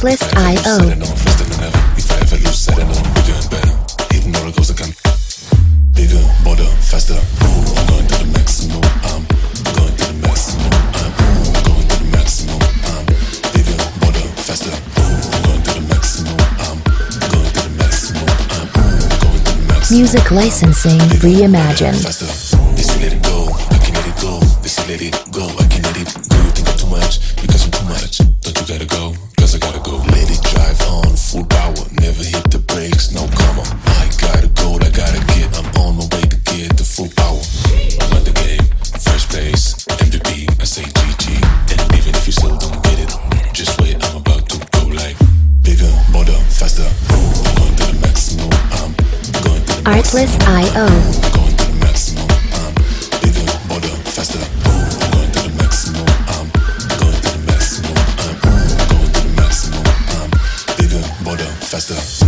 Artlist.io. If I ever lose, I don't know, bigger and better. Hitting roller coaster come bigger, bolder, faster. Ooh, I'm going to the maximum. I'm going to the maximum. I'm going to the maximum. I'm bigger, bolder, faster. Ooh, I'm going to the maximum. I'm going to the maximum. I'm going to the maximum. Music licensing reimagined. Faster. This you let it go, I can let it go. This you let it go, I can let it go. You think I'm too much because I'm too much. Don't you gotta go? Cause I gotta go. Let it drive on full power. Never hit the brakes, no come on. I gotta go, I gotta get. I'm on my way to get to full power. Won the game, first place, MVP. I say GG. And even if you still don't get it, just wait. I'm about to go like bigger, bolder, faster. I'm going to the maximum. I'm going to the maximum. Artlist.io. I'm going to the maximum. I'm bigger, bolder, faster. I'm going to the maximum. I'm going to the maximum. I'm going to the maximum. I'm bigger, bolder, faster.